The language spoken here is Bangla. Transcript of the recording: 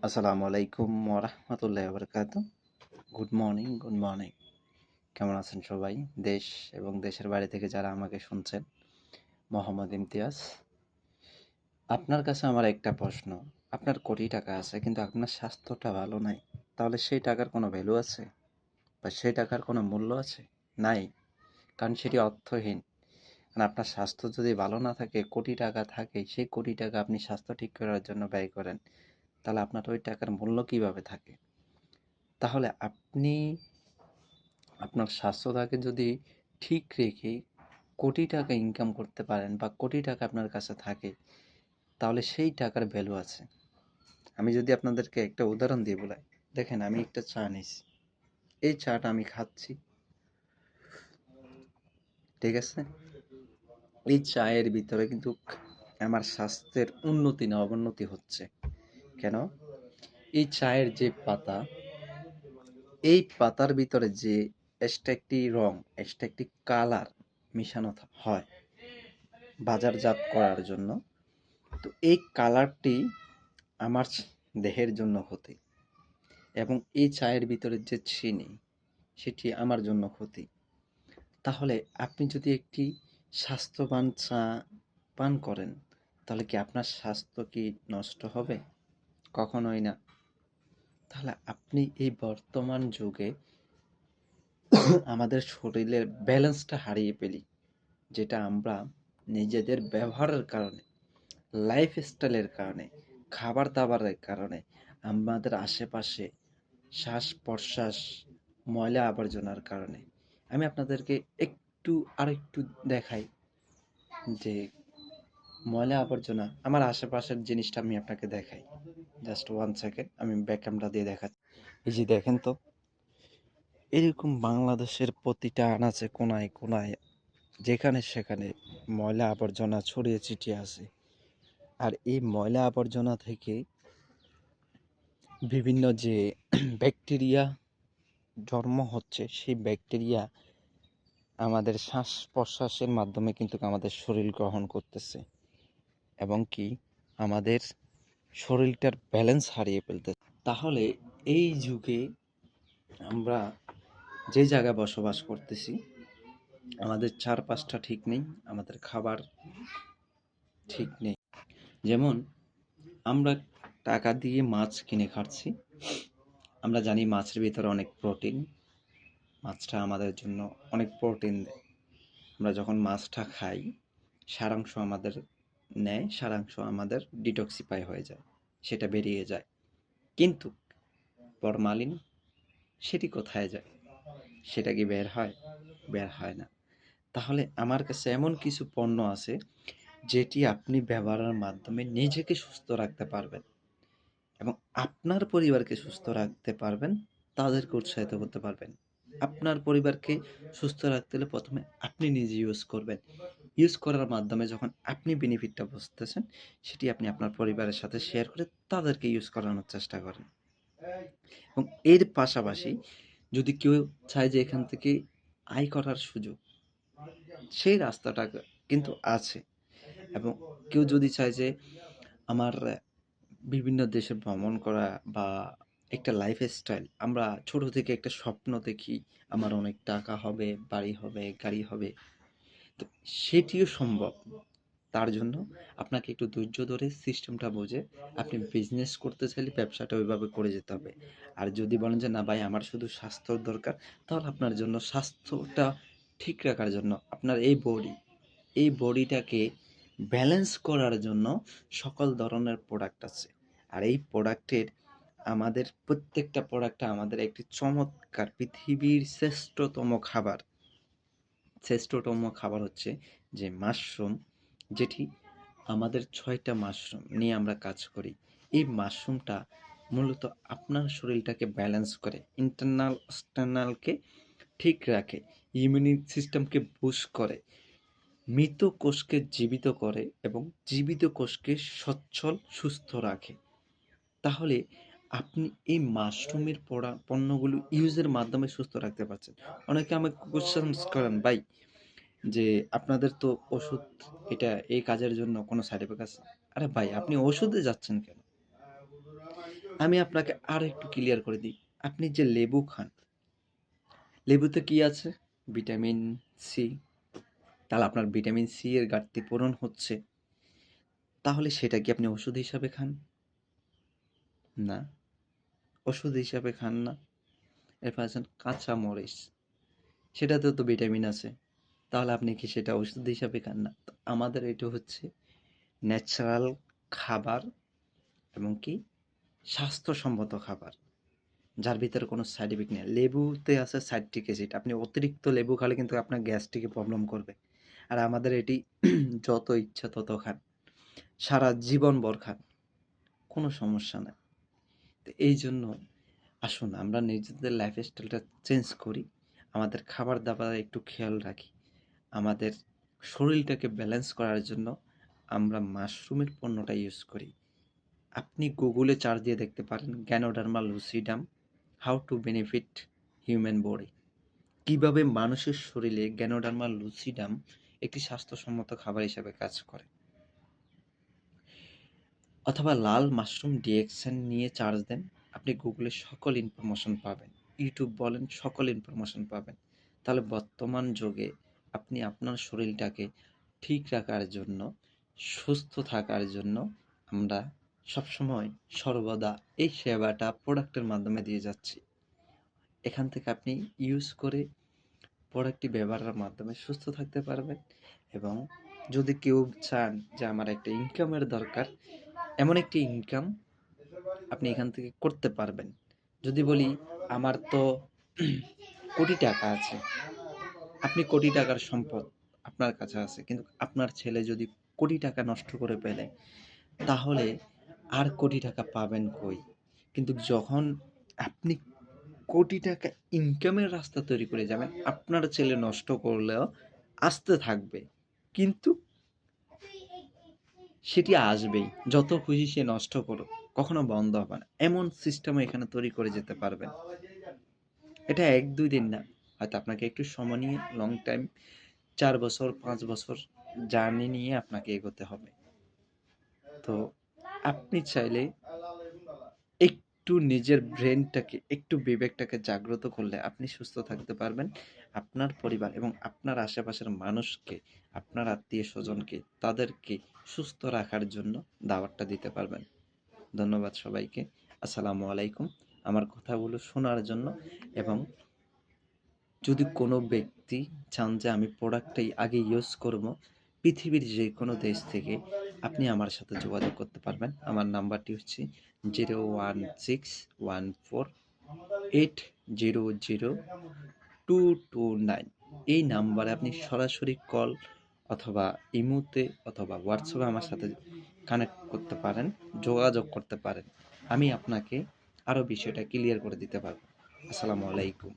আসসালামু আলাইকুম ওরহমতুল্লাহি ওয়াবারাকাতুহু। Good morning. কেমন আছেন সবাই? দেশ এবং দেশের বাইরে থেকে যারা আমাকে শুনছেন, মোহাম্মদ ইমতিয়াজ। আপনার কাছে আমার একটা প্রশ্ন। আপনার কোটি টাকা আছে কিন্তু আপনার স্বাস্থ্যটা ভালো নাই। তাহলে সেই টাকার কোনো ভ্যালু আছে? বা সেই টাকার কোনো মূল্য আছে? নাই। কারণ সেটি অর্থহীন। কারণ আপনার স্বাস্থ্য যদি ভালো না থাকে, কোটি টাকা থাকে, সেই কোটি টাকা আপনি স্বাস্থ্য ঠিক করার জন্য ব্যয় করেন। তাহলে আপনার ওই টাকার মূল্য কিভাবে থাকে? তাহলে আপনি আপনার স্বাস্থ্যটাকে যদি ঠিক রেখে কোটি টাকা ইনকাম করতে পারেন বা কোটি টাকা আপনার কাছে থাকে, তাহলে সেই টাকার ভ্যালু আছে। আমি যদি আপনাদেরকে একটা উদাহরণ দিয়ে বলাই, দেখেন আমি একটা চা নিছি, এই চাটা আমি খাচ্ছি, ঠিক আছে? এই চায়ের ভিতরে কিন্তু আমার স্বাস্থ্যের উন্নতি না অবনতি হচ্ছে। কেন? এই চায়ের যে পাতা, এই পাতার ভিতরে যে এক্সট্রা একটি রং, এক্সট্রা একটি কালার মিশানো হয় বাজারজাত করার জন্য, তো এই কালারটি আমার দেহের জন্য ক্ষতি, এবং এই চায়ের ভিতরে যে চিনি, সেটি আমার জন্য ক্ষতি। তাহলে আপনি যদি একটি স্বাস্থ্যবান চা পান করেন, তাহলে কি আপনার স্বাস্থ্য কি নষ্ট হবে? কখনোই না। তাহলে আপনি এই বর্তমান যুগে আমাদের শরীরের ব্যালেন্সটা হারিয়ে ফেলি, যেটা আমরা নিজেদের ব্যবহারের কারণে, লাইফস্টাইলের কারণে, খাবার দাবারের কারণে, আমাদের আশেপাশে শ্বাস-প্রশ্বাস, ময়লা আবর্জনার কারণে। আমি আপনাদেরকে আরেকটু দেখাই যে ময়লা আবর্জনা আমার আশেপাশের জিনিসটা আমি আপনাকে দেখাই। জাস্ট 1 সেকেন্ড, আমি ব্যাক ক্যামেরা দিয়ে দেখাচ্ছি। এই যে দেখেন তো, এরকম বাংলাদেশের প্রতিটা আনাচে কোনায় কোনায় যেখানে সেখানে ময়লা আবর্জনা ছড়িয়ে ছিটিয়ে আছে। আর এই ময়লা আবর্জনা থেকে বিভিন্ন যে ব্যাকটেরিয়া জন্ম হচ্ছে, সেই ব্যাকটেরিয়া আমাদের শ্বাস-প্রশ্বাসের মাধ্যমে কিন্তু আমাদের শরীর গ্রহণ করতেছে, এবং কি আমাদের শরীরটার ব্যালেন্স হারিয়ে ফেলতেছে। তাহলে এই যুগে আমরা যে জায়গায় বসবাস করতেছি, আমাদের চারপাশটা ঠিক নেই, আমাদের খাবার ঠিক নেই। যেমন আমরা টাকা দিয়ে মাছ কিনে খাচ্ছি, আমরা জানি মাছের ভিতরে অনেক প্রোটিন, মাছটা আমাদের জন্য অনেক প্রোটিন দেয়। আমরা যখন মাছটা খাই, সারাংশ আমাদের নেয়, সারাংশ আমাদের ডিটক্সিফাই হয়ে যায়, সেটা বেরিয়ে যায়। কিন্তু ফরমালিন সেটি কোথায় যায়? সেটা কি বের হয়? বের হয় না। তাহলে আমার কাছে এমন কিছু পণ্য আছে, যেটি আপনি ব্যবহারের মাধ্যমে নিজেকে সুস্থ রাখতে পারবেন এবং আপনার পরিবারকে সুস্থ রাখতে পারবেন, তাদেরকে উৎসাহিত করতে পারবেন। আপনার পরিবারকে সুস্থ রাখতে হলে প্রথমে আপনি নিজে ইউজ করবেন। ইউজ করার মাধ্যমে যখন আপনি বেনিফিটটা বুঝতেছেন, সেটি আপনি আপনার পরিবারের সাথে শেয়ার করে তাদেরকে ইউজ করানোর চেষ্টা করেন। এবং এর পাশাপাশি যদি কেউ চায় যে এখান থেকে আয় করার সুযোগ, সেই রাস্তাটা কিন্তু আছে। এবং কেউ যদি চায় যে আমার বিভিন্ন দেশে ভ্রমণ করা বা একটা লাইফস্টাইল, আমরা ছোট থেকে একটা স্বপ্ন দেখি আমার অনেক টাকা হবে, বাড়ি হবে, গাড়ি হবে, তো সেটিও সম্ভব। তার জন্য আপনাকে একটু ধৈর্য ধরে সিস্টেমটা বুঝে আপনি বিজনেস করতে চাইলে ব্যবসাটা ওইভাবে করে যেতে হবে। আর যদি বলেন যে না ভাই আমার শুধু স্বাস্থ্যর দরকার, তাহলে আপনার জন্য স্বাস্থ্যটা ঠিক রাখার জন্য আপনার এই বডিটাকে ব্যালেন্স করার জন্য সকল ধরনের প্রোডাক্ট আছে। আর এই প্রোডাক্টের আমাদের প্রত্যেকটা প্রোডাক্ট আমাদের একটি চমৎকার পৃথিবীর শ্রেষ্ঠতম খাবার হচ্ছে যে মাশরুম, যেটি আমাদের 6টা মাশরুম নিয়ে আমরা কাজ করি। এই মাশরুমটা মূলত আপনার শরীরটাকে ব্যালেন্স করে, ইন্টারনাল এক্সটার্নালকে ঠিক রাখে, ইমিউনিটি সিস্টেমকে বুস্ট করে, মৃত কোষকে জীবিত করে এবং জীবিত কোষকে সচ্ছল সুস্থ রাখে। তাহলে আপনি এই মাশরুমের পণ্যগুলো ইউজের মাধ্যমে সুস্থ রাখতে পারছেন। অনেকে আমাকে কোয়েশ্চেনস করেন, ভাই যে আপনাদের তো ওষুধ, এটা এই কাজের জন্য কোনো সাইড এফেক্ট আছে? আরে ভাই আপনি ওষুধে যাচ্ছেন কেন? আমি আপনাকে আরো একটু ক্লিয়ার করে দিই। আপনি যে লেবু খান, লেবুতে কি আছে? Vitamin C. তাহলে আপনার ভিটামিন সি এর ঘাটতি পূরণ হচ্ছে। তাহলে সেটা কি আপনি ওষুধ হিসাবে খান? না, ওষুধ হিসাবে খান না। এরপর আছেন কাঁচা মরিচ, সেটাতেও তো ভিটামিন আছে। তাহলে আপনি কি সেটা ওষুধ হিসাবে খান না? তো আমাদের এটা হচ্ছে ন্যাচারাল খাবার এবং কি স্বাস্থ্যসম্মত খাবার, যার ভিতরে কোনো সাইড ইফেক্ট নেই। লেবুতে আছে সাইট্রিক অ্যাসিড। আপনি অতিরিক্ত লেবু খেলে কিন্তু আপনার গ্যাস্ট্রিকে প্রবলেম করবে। আর আমাদের এটি যত ইচ্ছা তত খান, সারা জীবনভর খান, কোনো সমস্যা নাই। তো এই জন্য আসুন আমরা নিজেদের লাইফস্টাইলটা চেঞ্জ করি, আমাদের খাবার দাবার একটু খেয়াল রাখি, আমাদের শরীরটাকে ব্যালেন্স করার জন্য আমরা মাশরুমের পণ্যটা ইউজ করি। আপনি গুগলে চার্জ দিয়ে দেখতে পারেন Ganoderma lucidum how to benefit human body. কিভাবে মানুষের শরীরে গ্যানোডার্মা লুসিডাম একটি স্বাস্থ্যসম্মত খাবার হিসেবে কাজ করে। অথবা লাল মাশরুম ডিএক্সএন নিয়ে চার্জ দেন, আপনি গুগলে সকল ইনফরমেশন পাবেন, ইউটিউব বলেন সকল ইনফরমেশন পাবেন। তাহলে বর্তমান যুগে আপনি আপনার শরীরটাকে ঠিক রাখার জন্য, সুস্থ থাকার জন্য আমরা সবসময় সর্বদা এই সেবাটা প্রোডাক্টের মাধ্যমে দিয়ে যাচ্ছি। এখান থেকে আপনি ইউজ করে প্রোডাক্টটি ব্যবহারের মাধ্যমে সুস্থ থাকতে পারবেন। এবং যদি কেউ চান যে আমার একটা ইনকামের দরকার, এমন একটি ইনকাম আপনি এখান থেকে করতে পারবেন। যদি বলি আমার তো কোটি টাকা আছে, আপনি কোটি টাকার সম্পদ আপনার কাছে আছে, কিন্তু আপনার ছেলে যদি কোটি টাকা নষ্ট করে ফেলে, তাহলে আর কোটি টাকা পাবেন কই? কিন্তু যখন আপনি কোটি টাকা ইনকামের রাস্তা তৈরি করে যাবেন, আপনার ছেলে নষ্ট করলেও আসতে থাকবে, কিন্তু সেটি আসবেই। যত খুশি সে নষ্ট করুক, কখনো বন্ধ হবে না। এমন সিস্টেমও এখানে তৈরি করে যেতে পারবেন। এটা ১-২ দিন না। হয়তো আপনাকে একটু সময় নিয়ে লং টাইম ৪ বছর ৫ বছর জার্নি নিয়ে আপনাকে এগোতে হবে। তো আপনি চাইলে একটু নিজের ব্রেনটাকে, একটু বিবেকটাকে জাগ্রত করলে আপনি সুস্থ থাকতে পারবেন। আপনার পরিবার এবং আপনার আশেপাশের মানুষকে, আপনার আত্মীয়স্বজনকে, তাদেরকে সুস্থ রাখার জন্য দাওয়াতটা দিতে পারবেন। ধন্যবাদ সবাইকে। আসসালামু আলাইকুম। আমার কথাগুলো শোনার জন্য। এবং যদি কোনো ব্যক্তি চান যে আমি প্রোডাক্টটাই আগে ইউজ করব, পৃথিবীর যে কোনো দেশ থেকে আপনি আমার সাথে যোগাযোগ করতে পারবেন। আমার নাম্বারটি হচ্ছে 01614800229। এই নাম্বারে আপনি সরাসরি কল অথবা ইমোতে অথবা হোয়াটসঅ্যাপে আমার সাথে কানেক্ট করতে পারেন, যোগাযোগ করতে পারেন। আমি আপনাকে আরও বিষয়টা ক্লিয়ার করে দিতে পারবো। আসসালামু আলাইকুম।